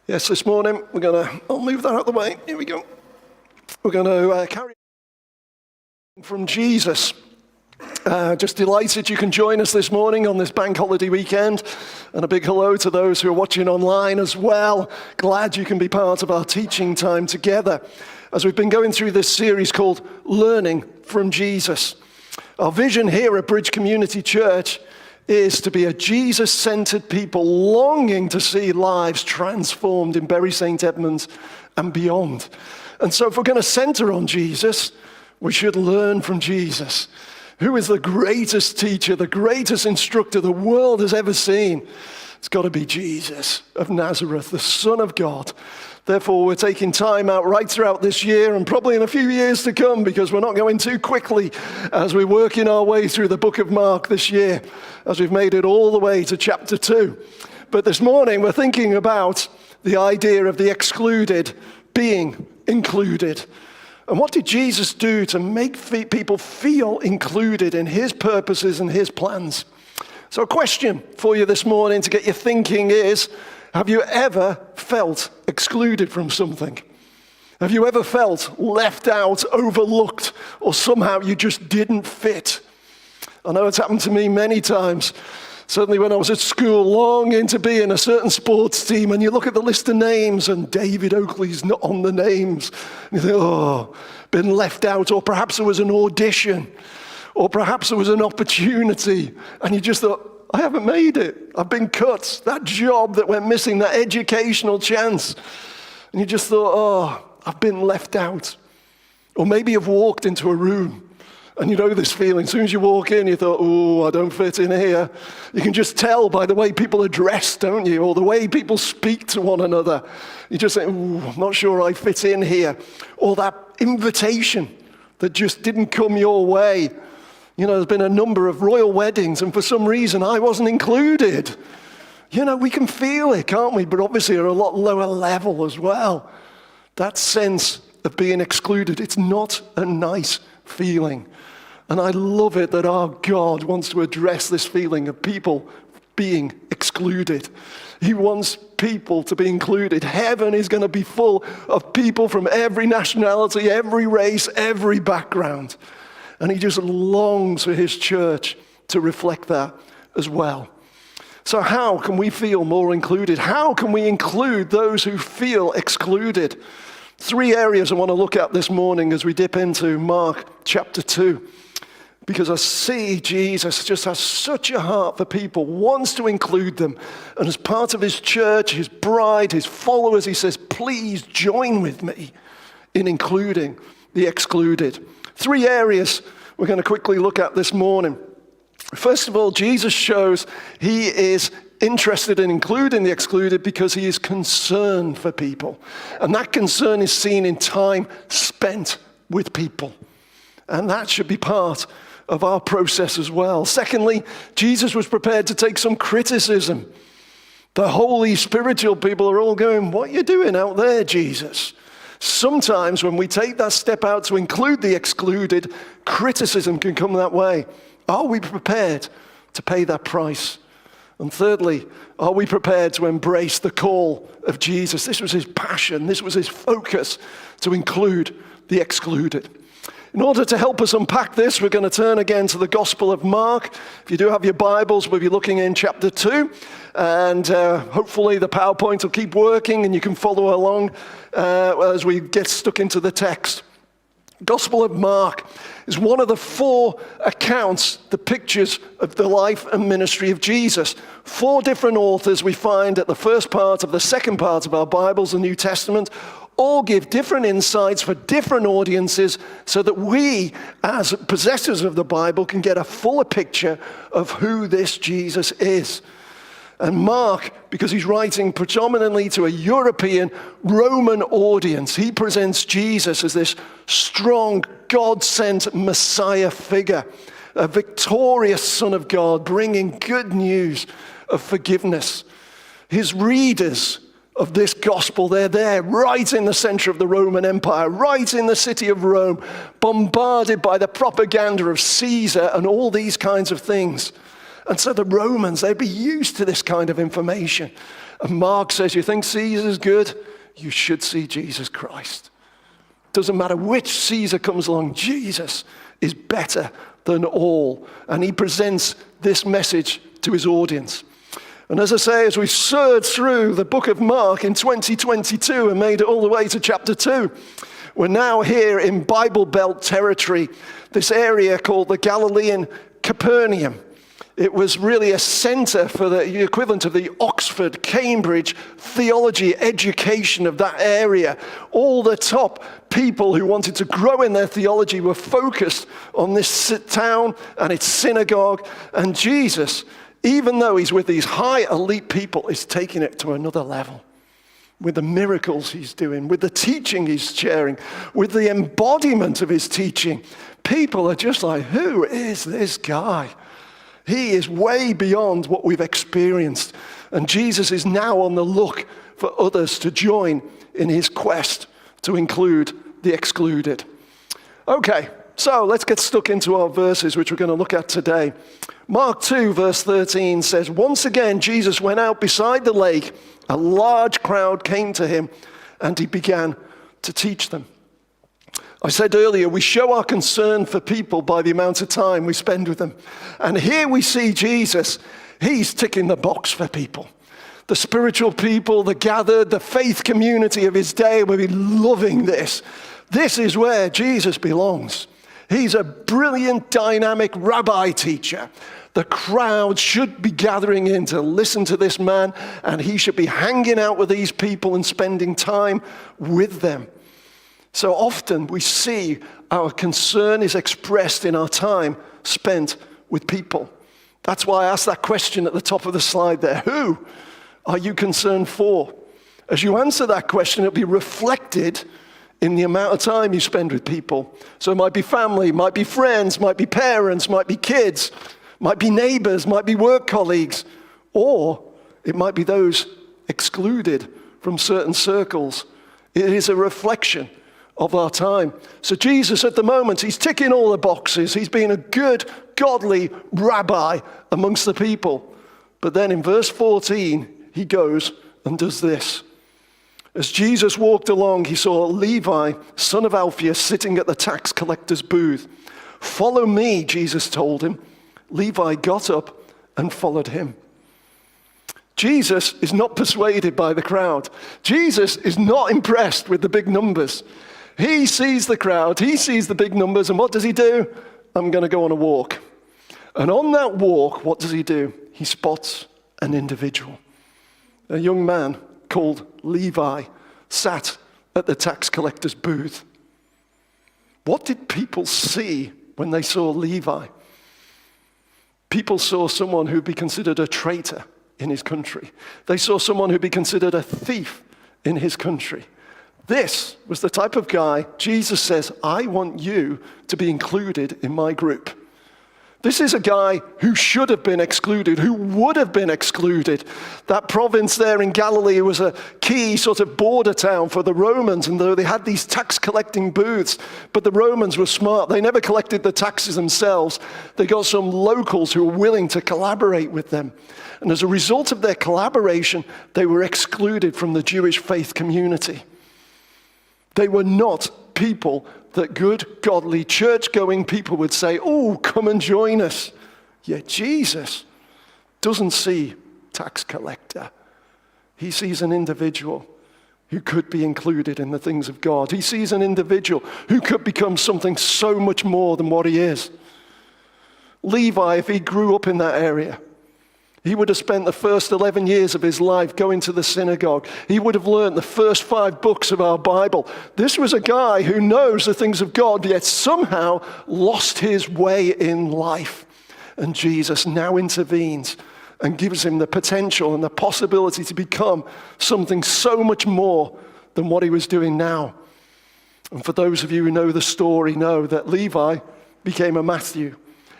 Yes, this morning I'll move that out of the way. Here we go. We're going to carry from Jesus. Just delighted you can join us this morning on this bank holiday weekend. And a big hello to those who are watching online as well. Glad you can be part of our teaching time together as we've been going through this series called Learning from Jesus. Our vision here at Bridge Community Church is to be a Jesus-centered people longing to see lives transformed in Bury St Edmunds and beyond. And so if we're going to center on Jesus, we should learn from Jesus, who is the greatest teacher, the greatest instructor the world has ever seen. It's got to be Jesus of Nazareth, the Son of God. Therefore, we're taking time out right throughout this year and probably in a few years to come, because we're not going too quickly as we're working our way through the book of Mark this year, as we've made it all the way to chapter 2. But this morning, we're thinking about the idea of the excluded being included. And what did Jesus do to make people feel included in his purposes and his plans? So a question for you this morning to get you thinking is, have you ever felt excluded from something? Have you ever felt left out, overlooked, or somehow you just didn't fit? I know it's happened to me many times. Certainly when I was at school, longing to be in a certain sports team, and you look at the list of names and David Oakley's not on the names. And you think, oh, been left out, or perhaps it was an audition, or perhaps it was an opportunity, and you just thought, I haven't made it. I've been cut. That job that went missing, that educational chance. And you just thought, oh, I've been left out. Or maybe you've walked into a room and you know this feeling. As soon as you walk in, you thought, oh, I don't fit in here. You can just tell by the way people are dressed, don't you? Or the way people speak to one another. You just think, oh, I'm not sure I fit in here. Or that invitation that just didn't come your way. You know, there's been a number of royal weddings, and for some reason, I wasn't included. You know, we can feel it, can't we? But obviously at a lot lower level as well. That sense of being excluded, it's not a nice feeling. And I love it that our God wants to address this feeling of people being excluded. He wants people to be included. Heaven is going to be full of people from every nationality, every race, every background. And he just longs for his church to reflect that as well. So how can we feel more included? How can we include those who feel excluded? 3 areas I want to look at this morning as we dip into Mark chapter 2. Because I see Jesus just has such a heart for people, wants to include them. And as part of his church, his bride, his followers, he says, please join with me in including the excluded. 3 areas we're going to quickly look at this morning. First of all, Jesus shows he is interested in including the excluded because he is concerned for people. And that concern is seen in time spent with people. And that should be part of our process as well. Secondly, Jesus was prepared to take some criticism. The holy spiritual people are all going, what are you doing out there, Jesus? Sometimes when we take that step out to include the excluded, criticism can come that way. Are we prepared to pay that price? And thirdly, are we prepared to embrace the call of Jesus? This was his passion, this was his focus, to include the excluded. In order to help us unpack this, we're going to turn again to the Gospel of Mark. If you do have your Bibles, we'll be looking in chapter 2. And hopefully the PowerPoint will keep working and you can follow along as we get stuck into the text. Gospel of Mark is one of the 4 accounts, the pictures of the life and ministry of Jesus. 4 different authors we find at the first part of the second part of our Bibles, the New Testament, all give different insights for different audiences so that we, as possessors of the Bible, can get a fuller picture of who this Jesus is. And Mark, because he's writing predominantly to a European Roman audience, he presents Jesus as this strong, God-sent Messiah figure, a victorious Son of God, bringing good news of forgiveness. His readers of this gospel, they're there right in the center of the Roman Empire, right in the city of Rome, bombarded by the propaganda of Caesar and all these kinds of things. And so the Romans, they'd be used to this kind of information. And Mark says, you think Caesar's good? You should see Jesus Christ. Doesn't matter which Caesar comes along, Jesus is better than all. And he presents this message to his audience. And as I say, as we surged through the book of Mark in 2022 and made it all the way to chapter 2, we're now here in Bible Belt territory, this area called the Galilean Capernaum. It was really a center for the equivalent of the Oxford, Cambridge theology education of that area. All the top people who wanted to grow in their theology were focused on this town and its synagogue. And Jesus, even though he's with these high elite people, is taking it to another level. With the miracles he's doing, with the teaching he's sharing, with the embodiment of his teaching. People are just like, who is this guy? He is way beyond what we've experienced. And Jesus is now on the look for others to join in his quest to include the excluded. Okay, so let's get stuck into our verses, which we're going to look at today. Mark 2, verse 13 says, once again, Jesus went out beside the lake. A large crowd came to him, and he began to teach them. I said earlier, we show our concern for people by the amount of time we spend with them. And here we see Jesus, he's ticking the box for people. The spiritual people, the gathered, the faith community of his day will be loving this. This is where Jesus belongs. He's a brilliant, dynamic rabbi teacher. The crowd should be gathering in to listen to this man, and he should be hanging out with these people and spending time with them. So often we see our concern is expressed in our time spent with people. That's why I asked that question at the top of the slide there. Who are you concerned for? As you answer that question, it'll be reflected in the amount of time you spend with people. So it might be family, might be friends, might be parents, might be kids, might be neighbors, might be work colleagues, or it might be those excluded from certain circles. It is a reflection of our time. So Jesus at the moment, he's ticking all the boxes. He's being a good, godly rabbi amongst the people. But then in verse 14, he goes and does this. As Jesus walked along, he saw Levi, son of Alphaeus, sitting at the tax collector's booth. Follow me, Jesus told him. Levi got up and followed him. Jesus is not persuaded by the crowd. Jesus is not impressed with the big numbers. He sees the crowd, he sees the big numbers, and what does he do? I'm going to go on a walk. And on that walk, what does he do? He spots an individual. A young man called Levi sat at the tax collector's booth. What did people see when they saw Levi? People saw someone who'd be considered a traitor in his country. They saw someone who'd be considered a thief in his country. This was the type of guy Jesus says, I want you to be included in my group. This is a guy who should have been excluded, who would have been excluded. That province there in Galilee was a key sort of border town for the Romans, and though they had these tax collecting booths, but the Romans were smart. They never collected the taxes themselves. They got some locals who were willing to collaborate with them. And as a result of their collaboration, they were excluded from the Jewish faith community. They were not people that good, godly, church-going people would say, oh, come and join us. Yet Jesus doesn't see tax collector. He sees an individual who could be included in the things of God. He sees an individual who could become something so much more than what he is. Levi, if he grew up in that area, he would have spent the first 11 years of his life going to the synagogue. He would have learned the first 5 books of our Bible. This was a guy who knows the things of God, yet somehow lost his way in life. And Jesus now intervenes and gives him the potential and the possibility to become something so much more than what he was doing now. And for those of you who know the story, know that Levi became a Matthew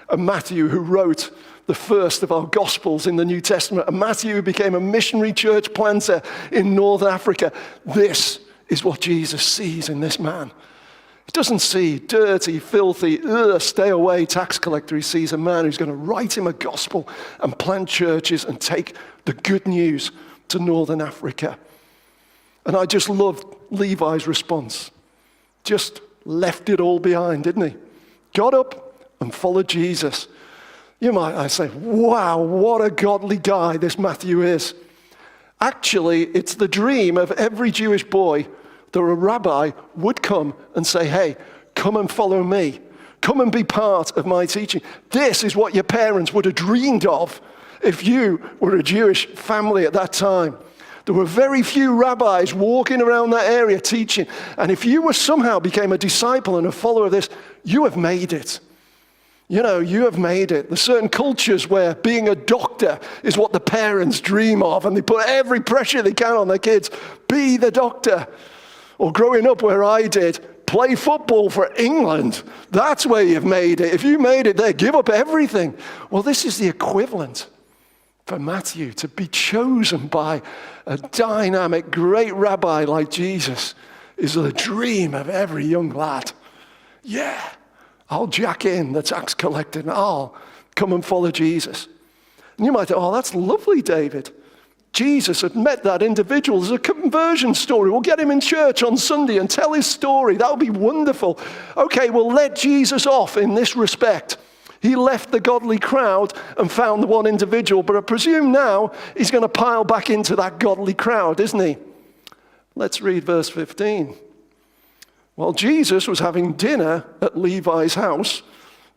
who wrote the first of our Gospels in the New Testament, a Matthew who became a missionary church planter in North Africa. This is what Jesus sees in this man. He doesn't see dirty, filthy, stay away tax collector. He sees a man who's going to write him a gospel and plant churches and take the good news to northern Africa. And I just loved Levi's response. Just left it all behind, didn't he? Got up and followed Jesus. You might say, wow, what a godly guy this Matthew is. Actually, it's the dream of every Jewish boy that a rabbi would come and say, hey, come and follow me. Come and be part of my teaching. This is what your parents would have dreamed of if you were a Jewish family at that time. There were very few rabbis walking around that area teaching. And if you somehow became a disciple and a follower of this, you have made it. You know, you have made it. There's certain cultures where being a doctor is what the parents dream of, and they put every pressure they can on their kids. Be the doctor. Or growing up where I did, play football for England. That's where you've made it. If you made it there, give up everything. Well, this is the equivalent for Matthew, to be chosen by a dynamic, great rabbi like Jesus is the dream of every young lad. Yeah, I'll jack in the tax collector and I'll come and follow Jesus. And you might think, oh, that's lovely, David. Jesus had met that individual. There's a conversion story. We'll get him in church on Sunday and tell his story. That'll be wonderful. Okay, we'll let Jesus off in this respect. He left the godly crowd and found the one individual, but I presume now he's going to pile back into that godly crowd, isn't he? Let's read verse 15. While Jesus was having dinner at Levi's house,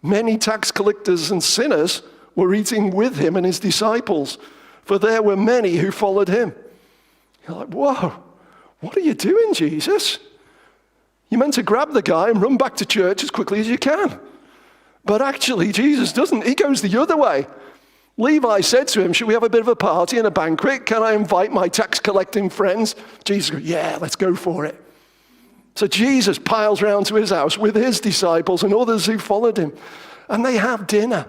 many tax collectors and sinners were eating with him and his disciples, for there were many who followed him. You're like, whoa, what are you doing, Jesus? You're meant to grab the guy and run back to church as quickly as you can. But actually, Jesus doesn't. He goes the other way. Levi said to him, should we have a bit of a party and a banquet? Can I invite my tax collecting friends? Jesus goes, yeah, let's go for it. So Jesus piles round to his house with his disciples and others who followed him. And they have dinner.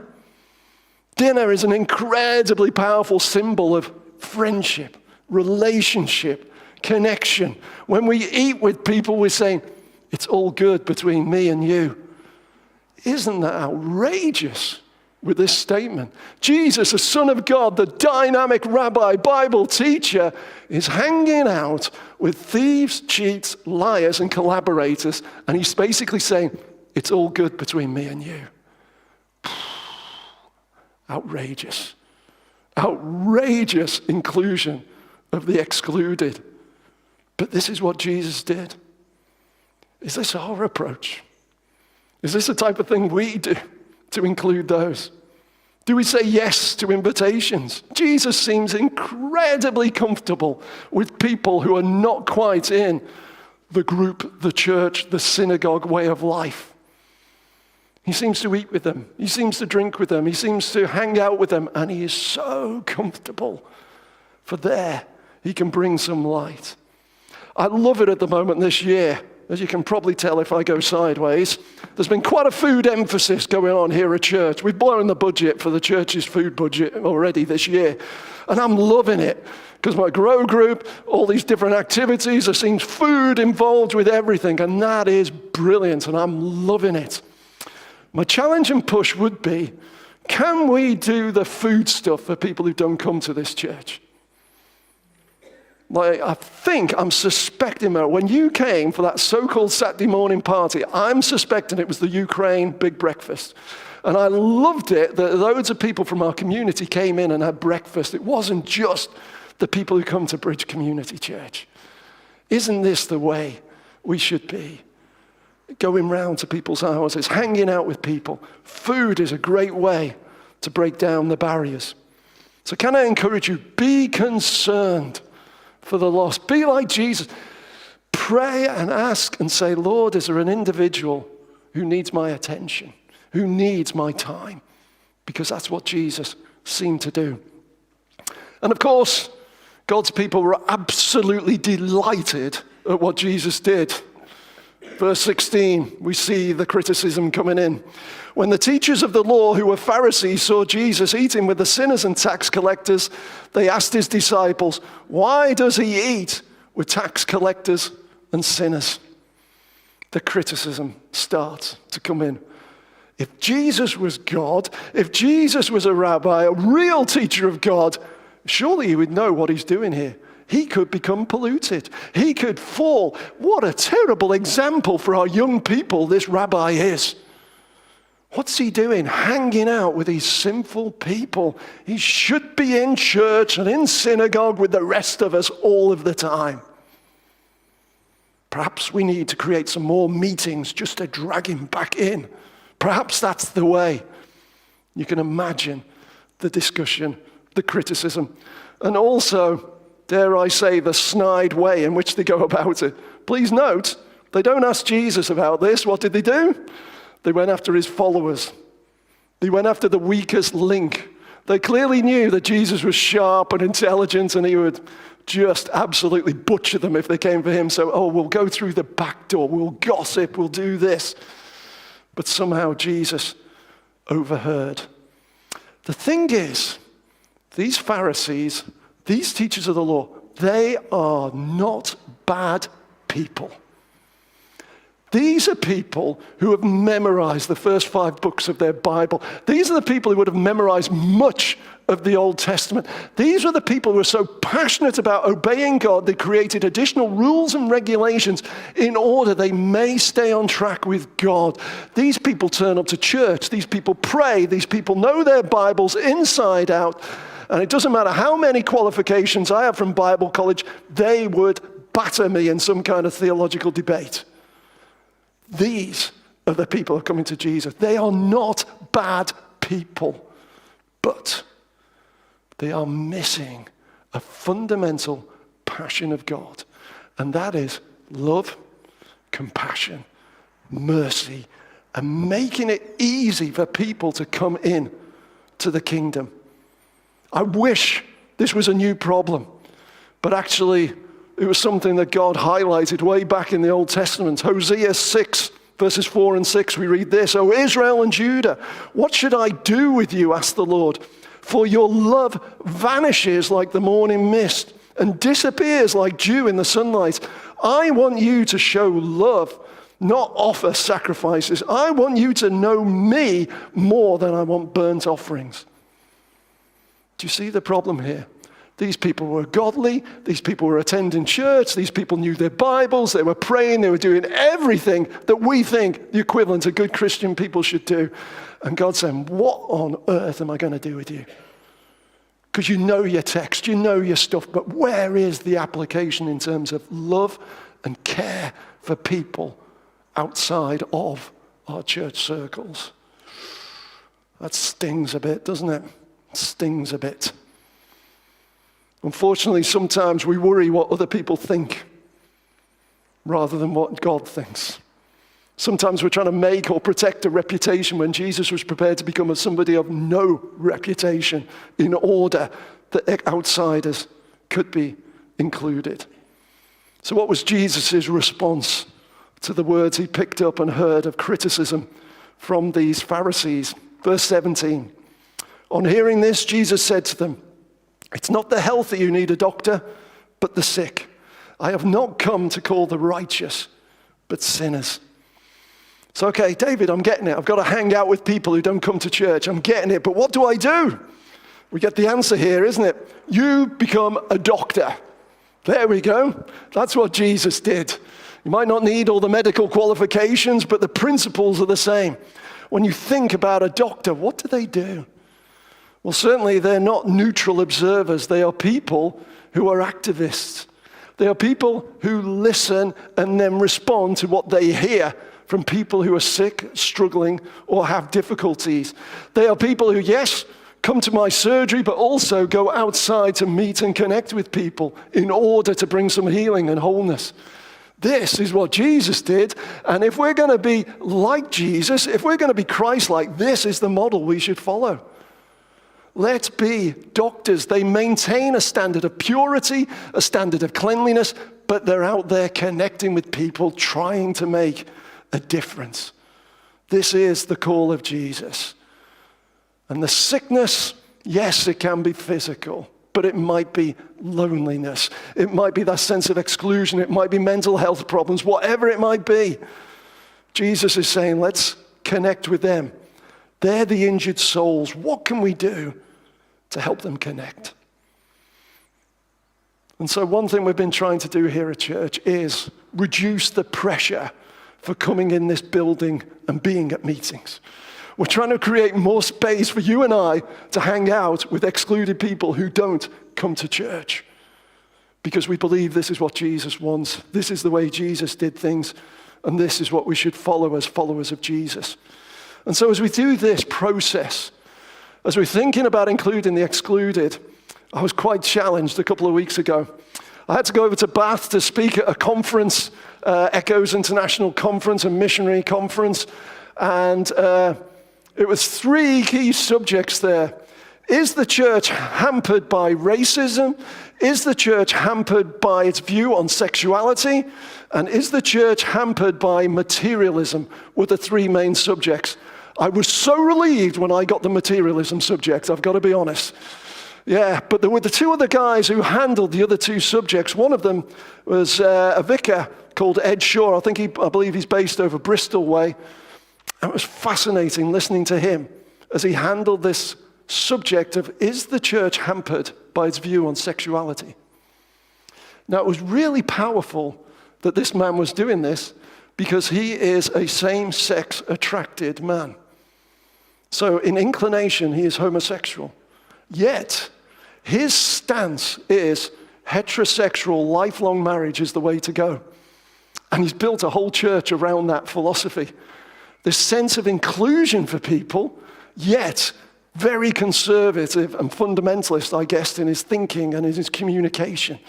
Dinner is an incredibly powerful symbol of friendship, relationship, connection. When we eat with people, we're saying, it's all good between me and you. Isn't that outrageous with this statement? Jesus, the Son of God, the dynamic rabbi, Bible teacher, is hanging out with thieves, cheats, liars, and collaborators, and he's basically saying, it's all good between me and you. Outrageous. Outrageous inclusion of the excluded. But this is what Jesus did. Is this our approach? Is this the type of thing we do to include those? Do we say yes to invitations? Jesus seems incredibly comfortable with people who are not quite in the group, the church, the synagogue way of life. He seems to eat with them. He seems to drink with them. He seems to hang out with them. And he is so comfortable. For there, he can bring some light. I love it at the moment this year. As you can probably tell if I go sideways, there's been quite a food emphasis going on here at church. We've blown the budget for the church's food budget already this year. And I'm loving it because my grow group, all these different activities, there seems food involved with everything. And that is brilliant and I'm loving it. My challenge and push would be, can we do the food stuff for people who don't come to this church? Like, I'm suspecting that when you came for that so-called Saturday morning party, I'm suspecting it was the Ukraine big breakfast. And I loved it that loads of people from our community came in and had breakfast. It wasn't just the people who come to Bridge Community Church. Isn't this the way we should be? Going round to people's houses, hanging out with people. Food is a great way to break down the barriers. So can I encourage you, be concerned for the lost. Be like Jesus. Pray and ask and say, Lord, is there an individual who needs my attention, who needs my time? Because that's what Jesus seemed to do. And of course, God's people were absolutely delighted at what Jesus did. Verse 16, we see the criticism coming in. When the teachers of the law who were Pharisees saw Jesus eating with the sinners and tax collectors, they asked his disciples, why does he eat with tax collectors and sinners? the criticism starts to come in. If Jesus was God, if Jesus was a rabbi, a real teacher of God, surely he would know what he's doing here. He could become polluted. He could fall. What a terrible example for our young people this rabbi is. What's he doing? Hanging out with these sinful people. He should be in church and in synagogue with the rest of us all of the time. Perhaps we need to create some more meetings just to drag him back in. Perhaps that's the way. You can imagine the discussion, the criticism, and also, dare I say, the snide way in which they go about it. Please note, they don't ask Jesus about this. What did they do? They went after his followers. They went after the weakest link. They clearly knew that Jesus was sharp and intelligent and he would just absolutely butcher them if they came for him. So, we'll go through the back door. We'll gossip. We'll do this. But somehow Jesus overheard. The thing is, these Pharisees, these teachers of the law, they are not bad people. These are people who have memorized the first 5 books of their Bible. These are the people who would have memorized much of the Old Testament. These are the people who are so passionate about obeying God, they created additional rules and regulations in order they may stay on track with God. These people turn up to church. These people pray. These people know their Bibles inside out. And it doesn't matter how many qualifications I have from Bible college, they would batter me in some kind of theological debate. These are the people who are coming to Jesus. They are not bad people, but they are missing a fundamental passion of God, and that is love, compassion, mercy, and making it easy for people to come in to the kingdom. I wish this was a new problem, but actually it was something that God highlighted way back in the Old Testament. Hosea 6, verses 4 and 6, we read this: "O Israel and Judah, what should I do with you, asked the Lord? For your love vanishes like the morning mist and disappears like dew in the sunlight. I want you to show love, not offer sacrifices. I want you to know me more than I want burnt offerings." Do you see the problem here? These people were godly. These people were attending church. These people knew their Bibles. They were praying. They were doing everything that we think the equivalent of good Christian people should do. And God's saying, what on earth am I going to do with you? Because you know your text, you know your stuff, but where is the application in terms of love and care for people outside of our church circles? That stings a bit, doesn't it? It stings a bit. Unfortunately, sometimes we worry what other people think rather than what God thinks. Sometimes we're trying to make or protect a reputation when Jesus was prepared to become somebody of no reputation in order that outsiders could be included. So what was Jesus' response to the words he picked up and heard of criticism from these Pharisees? Verse 17, "On hearing this, Jesus said to them, 'It's not the healthy who need a doctor, but the sick. I have not come to call the righteous, but sinners.'" So, okay, David, I'm getting it. I've got to hang out with people who don't come to church. I'm getting it, but what do I do? We get the answer here, isn't it? You become a doctor. There we go. That's what Jesus did. You might not need all the medical qualifications, but the principles are the same. When you think about a doctor, what do? Well, certainly they're not neutral observers. They are people who are activists. They are people who listen and then respond to what they hear from people who are sick, struggling, or have difficulties. They are people who, yes, come to my surgery, but also go outside to meet and connect with people in order to bring some healing and wholeness. This is what Jesus did, and if we're going to be like Jesus, if we're going to be Christ-like, this is the model we should follow. Let's be doctors. They maintain a standard of purity, a standard of cleanliness, but they're out there connecting with people, trying to make a difference. This is the call of Jesus. And the sickness, yes, it can be physical, but it might be loneliness. It might be that sense of exclusion. It might be mental health problems, whatever it might be. Jesus is saying, let's connect with them. They're the injured souls. What can we do to help them connect? And so one thing we've been trying to do here at church is reduce the pressure for coming in this building and being at meetings. We're trying to create more space for you and I to hang out with excluded people who don't come to church. Because we believe this is what Jesus wants. This is the way Jesus did things. And this is what we should follow as followers of Jesus. And so as we do this process, as we're thinking about including the excluded, I was quite challenged a couple of weeks ago. I had to go over to Bath to speak at a conference, Echoes International Conference, a missionary conference. And it was 3 key subjects there. Is the church hampered by racism? Is the church hampered by its view on sexuality? And is the church hampered by materialism? Were the 3 main subjects. I was so relieved when I got the materialism subject, I've got to be honest. Yeah, but there were the 2 other guys who handled the other 2 subjects. One of them was a vicar called Ed Shaw. I believe he's based over Bristol way. And it was fascinating listening to him as he handled this subject of, is the church hampered by its view on sexuality? Now, it was really powerful that this man was doing this because he is a same-sex attracted man. So in inclination, he is homosexual. Yet, his stance is heterosexual, lifelong marriage is the way to go. And he's built a whole church around that philosophy. This sense of inclusion for people, yet very conservative and fundamentalist, I guess, in his thinking and in his communication.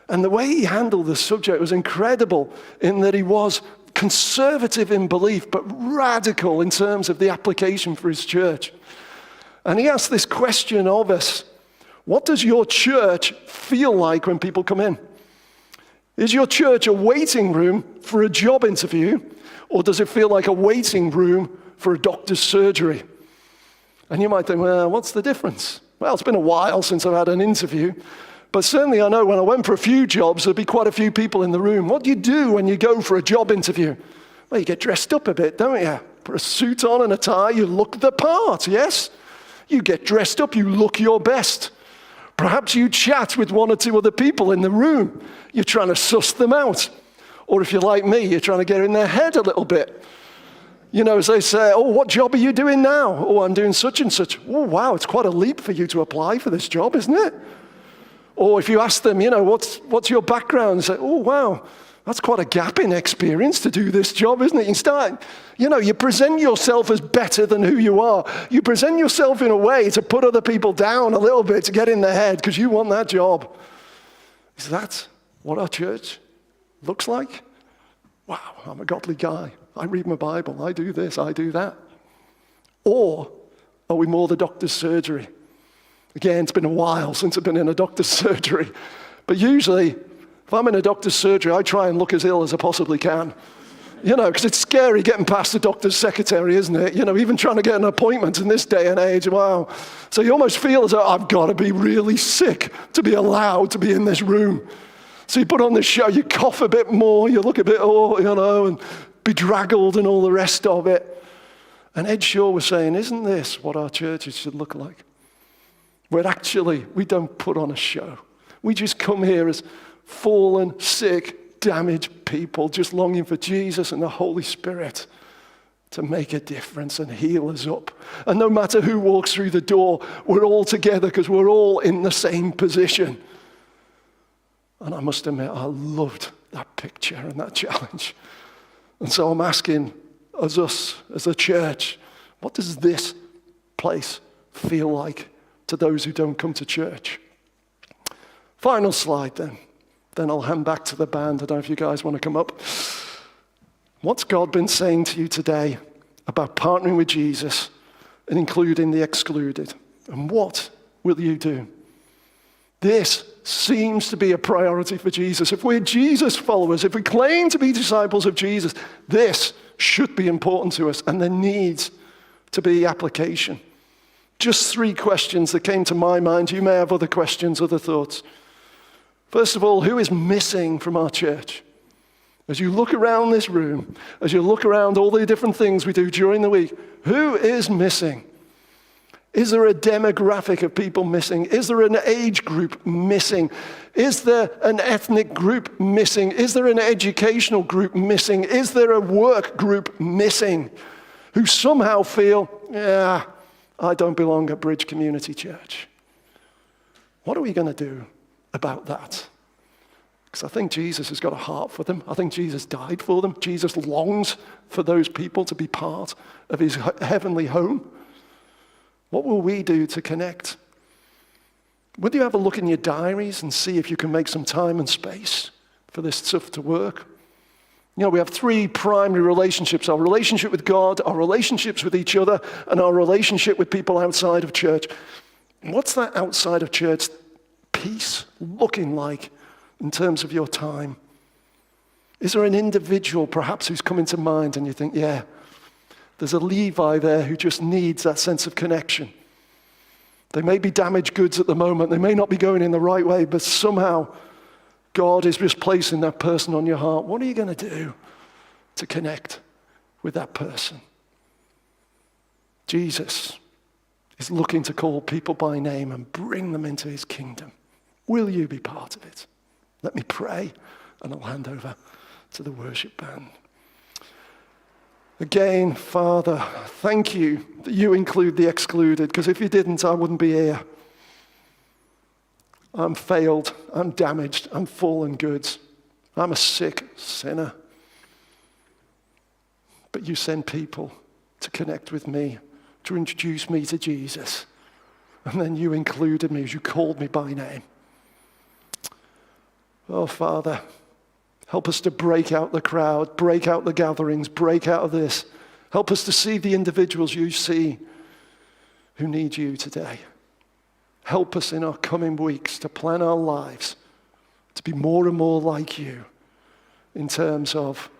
And the way he handled the subject was incredible in that he was conservative in belief, but radical in terms of the application for his church. And he asked this question of us: what does your church feel like when people come in? Is your church a waiting room for a job interview, or does it feel like a waiting room for a doctor's surgery? And you might think, well, what's the difference? Well, it's been a while since I've had an interview, but certainly I know when I went for a few jobs, there'd be quite a few people in the room. What do you do when you go for a job interview? Well, you get dressed up a bit, don't you? Put a suit on and a tie, you look the part, yes? You get dressed up, you look your best. Perhaps you chat with 1 or 2 other people in the room. You're trying to suss them out. Or if you're like me, you're trying to get in their head a little bit. You know, as they say, oh, what job are you doing now? Oh, I'm doing such and such. Oh, wow, it's quite a leap for you to apply for this job, isn't it? Or if you ask them, you know, what's your background? They say, oh, wow, that's quite a gap in experience to do this job, isn't it? You start, you know, you present yourself as better than who you are. You present yourself in a way to put other people down a little bit to get in their head because you want that job. Is that what our church looks like? Wow, I'm a godly guy. I read my Bible. I do this, I do that. Or are we more the doctor's surgery? Again, it's been a while since I've been in a doctor's surgery. But usually, if I'm in a doctor's surgery, I try and look as ill as I possibly can. You know, because it's scary getting past the doctor's secretary, isn't it? You know, even trying to get an appointment in this day and age, wow. So you almost feel as though I've got to be really sick to be allowed to be in this room. So you put on this show, you cough a bit more, you look a bit, and bedraggled and all the rest of it. And Ed Shaw was saying, isn't this what our churches should look like? Where actually we don't put on a show. We just come here as fallen, sick, damaged people just longing for Jesus and the Holy Spirit to make a difference and heal us up. And no matter who walks through the door, we're all together because we're all in the same position. And I must admit, I loved that picture and that challenge. And so I'm asking us as a church, what does this place feel like to those who don't come to church? Final slide then. Then I'll hand back to the band. I don't know if you guys want to come up. What's God been saying to you today about partnering with Jesus and including the excluded? And what will you do? This seems to be a priority for Jesus. If we're Jesus followers, if we claim to be disciples of Jesus, this should be important to us, and there needs to be application. Just 3 questions that came to my mind. You may have other questions, other thoughts. First of all, who is missing from our church? As you look around this room, as you look around all the different things we do during the week, who is missing? Is there a demographic of people missing? Is there an age group missing? Is there an ethnic group missing? Is there an educational group missing? Is there a work group missing who somehow feel, yeah, I don't belong at Bridge Community Church? What are we going to do about that? Because I think Jesus has got a heart for them. I think Jesus died for them. Jesus longs for those people to be part of his heavenly home. What will we do to connect? Would you have a look in your diaries and see if you can make some time and space for this stuff to work? You know, we have three primary relationships: our relationship with God, our relationships with each other, and our relationship with people outside of church. What's that outside of church piece looking like in terms of your time? Is there an individual perhaps who's come into mind and you think, yeah, there's a Levi there who just needs that sense of connection? They may be damaged goods at the moment. They may not be going in the right way, but somehow God is just placing that person on your heart. What are you going to do to connect with that person? Jesus is looking to call people by name and bring them into his kingdom. Will you be part of it? Let me pray, and I'll hand over to the worship band. Again, Father, thank you that you include the excluded, because if you didn't, I wouldn't be here. I'm failed, I'm damaged, I'm fallen goods. I'm a sick sinner. But you send people to connect with me, to introduce me to Jesus. And then you included me as you called me by name. Oh, Father, help us to break out the crowd, break out the gatherings, break out of this. Help us to see the individuals you see who need you today. Help us in our coming weeks to plan our lives to be more and more like you in terms of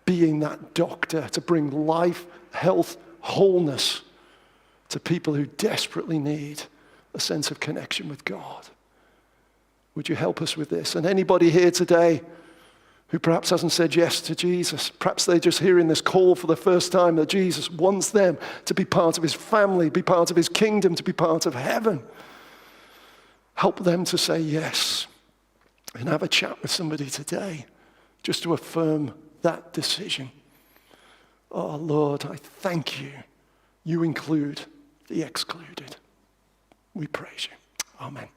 being that doctor to bring life, health, wholeness to people who desperately need a sense of connection with God. Would you help us with this? And anybody here today who perhaps hasn't said yes to Jesus, perhaps they're just hearing this call for the first time that Jesus wants them to be part of his family, be part of his kingdom, to be part of heaven. Help them to say yes and have a chat with somebody today just to affirm that decision. Oh, Lord, I thank you. You include the excluded. We praise you. Amen.